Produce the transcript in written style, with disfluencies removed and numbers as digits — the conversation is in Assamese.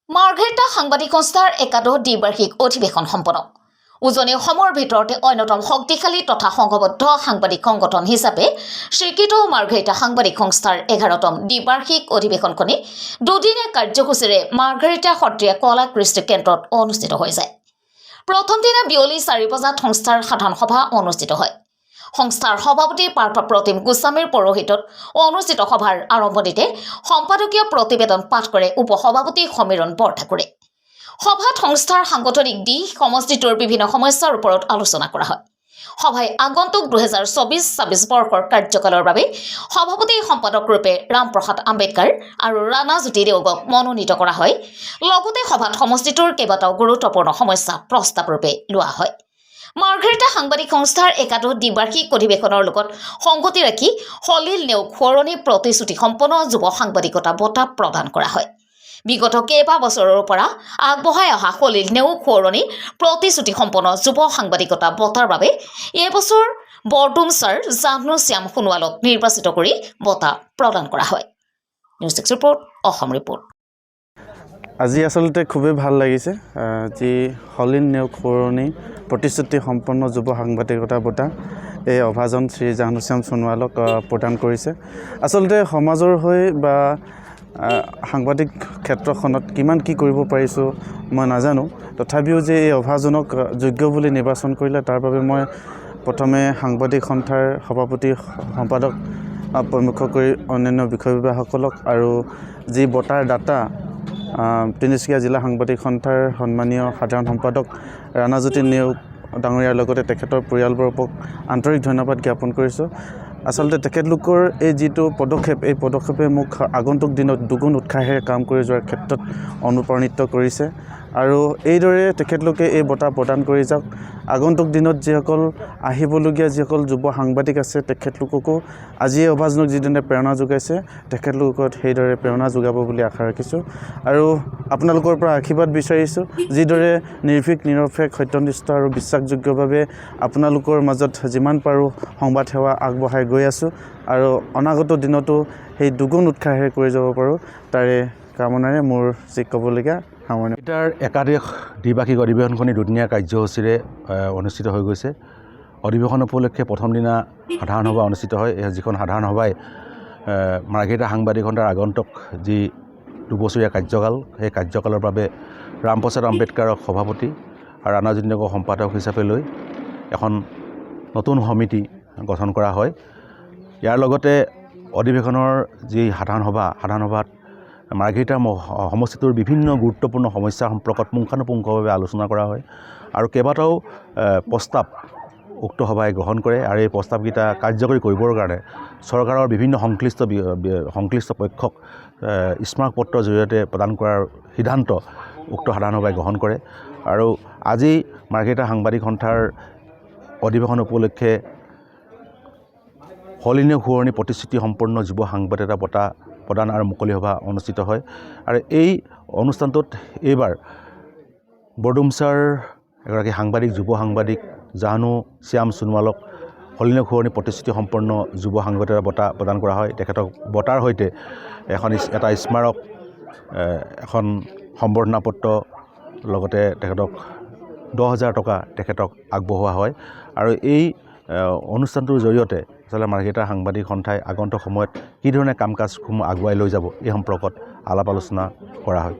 মাৰ্ঘেৰিটা সাংবাদিক সংস্থাৰ একাদশ দ্বিবাৰ্ষিক অধিৱেশন সম্পন্ন। উজনি অসমৰ ভিতৰতে অন্যতম শক্তিশালী তথা সংঘবদ্ধ সাংবাদিক সংগঠন হিচাপে স্বীকৃত মাৰ্ঘেৰিটা সাংবাদিক সংস্থাৰ 11তম দ্বিবাৰ্ষিক অধিৱেশনখনি দুদিনীয়া কাৰ্যসূচীৰে মাৰ্ঘেৰিটা সত্ৰীয়া কলা কৃষ্টি কেন্দ্ৰত অনুষ্ঠিত হৈছে। প্ৰথম দিনা বিয়লি 4 বজাত সংস্থাৰ সাধাৰণ সভা অনুষ্ঠিত হয়। সংস্থাৰ সভাপতি পাৰ্থ প্ৰতিম গোস্বামীৰ পৌৰোহিত্যত অনুষ্ঠিত সভাৰ আৰম্ভণিতে সম্পাদকীয় প্ৰতিবেদন পাঠ কৰে উপসভাপতি সমীৰণ বৰঠাকুৰে। সভাত সংস্থাৰ সাংগঠনিক দিশ সমষ্টিটোৰ বিভিন্ন সমস্যাৰ ওপৰত আলোচনা কৰা হয়। সভাই আগন্তুক 2024-26 বৰ্ষৰ কাৰ্যকালৰ বাবে সভাপতি সম্পাদক ৰূপে ৰামপ্ৰসাদ আম্বেদকাৰ আৰু ৰাণা জ্যোতি দেওগক মনোনীত কৰা হয়। লগতে সভাত সমষ্টিটোৰ কেইবাটাও গুৰুত্বপূৰ্ণ সমস্যা প্ৰস্তাৱ ৰূপে লোৱা হয়। মাৰ্ঘেৰিটা সাংবাদিক সংস্থাৰ একাদশ দ্বিবাৰ্ষিক অধিৱেশনৰ লগত সংগতি ৰাখি সলিল নেওগ সোঁৱৰণী প্ৰতিশ্ৰুতি সম্পন্ন যুৱ সাংবাদিকতা বঁটা প্ৰদান কৰা হয়। বিগত কেইবা বছৰৰ পৰা আগবঢ়াই অহা সলিল নেওগ সোঁৱৰণী প্ৰতিশ্ৰুতি সম্পন্ন যুৱ সাংবাদিকতা বঁটাৰ বাবে এইবছৰ বৰডুমচাৰ জাহ্নু শ্যাম সোণোৱালক নিৰ্বাচিত কৰি বঁটা প্ৰদান কৰা হয়। News 6 report, Assam report. আজি আসলতে খুবেই ভাল লাগিছে যি সলিল নেওগ সোঁৱৰণী প্ৰতিশ্ৰুতি সম্পন্ন যুৱ সাংবাদিকতা বঁটা এই অভাজন শ্ৰী জাহ্নু শ্যাম সোণোৱালক প্ৰদান কৰিছে। আচলতে সমাজৰ হৈ বা সাংবাদিক ক্ষেত্ৰখনত কিমান কি কৰিব পাৰিছোঁ মই নাজানো, তথাপিও যে এই অভাজনক যোগ্য বুলি নিৰ্বাচন কৰিলে তাৰ বাবে মই প্ৰথমে সাংবাদিক সন্থাৰ সভাপতি সম্পাদক প্ৰমুখ কৰি অন্যান্য বিষয়ববীয়াসকলক আৰু যি বঁটাৰ দাতা তিনিচুকীয়া জিলা সাংবাদিক সন্থাৰ সন্মানীয় সাধাৰণ সম্পাদক ৰাণা জ্যোতি নেওগ ডাঙৰীয়াৰ লগতে তেখেতৰ পৰিয়ালবৰ্গক আন্তৰিক ধন্যবাদ জ্ঞাপন কৰিছোঁ। আচলতে তেখেতলোকৰ এই যিটো পদক্ষেপ, এই পদক্ষেপে মোক আগন্তুক দিনত দুগুণ উৎসাহেৰে কাম কৰি যোৱাৰ ক্ষেত্ৰত অনুপ্ৰাণিত কৰিছে আৰু এইদৰে তেখেতলোকে এই বঁটা প্ৰদান কৰি যাওক। আগন্তুক দিনত যিসকল আহিবলগীয়া যিসকল যুৱ সাংবাদিক আছে তেখেতলোককো আজিয়ে অভাজনক যিদৰে প্ৰেৰণা যোগাইছে তেখেতলোকক সেইদৰে প্ৰেৰণা যোগাব বুলি আশা ৰাখিছোঁ আৰু আপোনালোকৰ পৰা আশীৰ্বাদ বিচাৰিছোঁ। যিদৰে নিৰ্ভীক নিৰপেক্ষ সত্যনিষ্ঠ আৰু বিশ্বাসযোগ্যভাৱে আপোনালোকৰ মাজত যিমান পাৰোঁ সংবাদ সেৱা আগবঢ়াই গৈ আছোঁ আৰু অনাগত দিনতো সেই দুগুণ উৎসাহেৰে কৰি যাব পাৰোঁ তাৰে কামনাৰে মোৰ যি ক'বলগীয়া সামৰণি। এটাৰ একাদশ দ্বিবাৰ্ষিক অধিৱেশনখনি দুদিনীয়া কাৰ্যসূচীৰে অনুষ্ঠিত হৈ গৈছে। অধিৱেশন উপলক্ষে প্ৰথম দিনা সাধাৰণ সভা অনুষ্ঠিত হয়। যিখন সাধাৰণ সভাই মাৰ্ঘেৰিটা সাংবাদিক সন্থাৰ আগন্তুক যি দুবছৰীয়া কাৰ্যকাল, সেই কাৰ্যকালৰ বাবে ৰামপ্ৰসাদ আম্বেদকাৰক সভাপতি আৰু ৰাণা জ্যোতি নেওগক সম্পাদক হিচাপে লৈ এখন নতুন সমিতি গঠন কৰা হয়। ইয়াৰ লগতে অধিৱেশনৰ যি সাধাৰণ সভাত মাৰ্ঘেৰিটা সমষ্টিটোৰ বিভিন্ন গুৰুত্বপূৰ্ণ সমস্যা সম্পৰ্কত পুংখানুপুংখভাৱে আলোচনা কৰা হয় আৰু কেইবাটাও প্ৰস্তাৱ উক্ত সভাই গ্ৰহণ কৰে আৰু এই প্ৰস্তাৱকেইটা কাৰ্যকৰী কৰিবৰ কাৰণে চৰকাৰৰ বিভিন্ন সংশ্লিষ্ট পক্ষক স্মাৰকপত্ৰৰ জৰিয়তে প্ৰদান কৰাৰ সিদ্ধান্ত উক্ত সাধাৰণ সভাই গ্ৰহণ কৰে আৰু আজি মাৰ্ঘেৰিটা সাংবাদিক সন্থাৰ অধিৱেশন উপলক্ষে সলিল নেওগ সোঁৱৰণী প্ৰতিশ্ৰুতি সম্পন্ন যুৱ সাংবাদিকতা বঁটা প্ৰদান আৰু মুকলি সভা অনুষ্ঠিত হয় আৰু এই অনুষ্ঠানটোত এইবাৰ বৰডুমচাৰ এগৰাকী যুৱ সাংবাদিক জাহ্নু শ্যাম সোণোৱালক সলিল নেওগ সোঁৱৰণী প্ৰতিশ্ৰুতি সম্পন্ন যুৱ সাংবাদিকতা বঁটা প্ৰদান কৰা হয়। তেখেতক বঁটাৰ সৈতে এটা স্মাৰক, এখন সম্বৰ্ধনা পত্ৰ লগতে তেখেতক 10,000 টকা তেখেতক আগবঢ়োৱা হয় আৰু এই অনুষ্ঠানটোৰ জৰিয়তে আচলতে মাৰ্ঘেৰিটা সাংবাদিক সন্থাই আগন্তুক সময়ত কি ধৰণে কাম কাজসমূহ আগুৱাই লৈ যাব এই সম্পৰ্কত আলাপ আলোচনা কৰা হয়।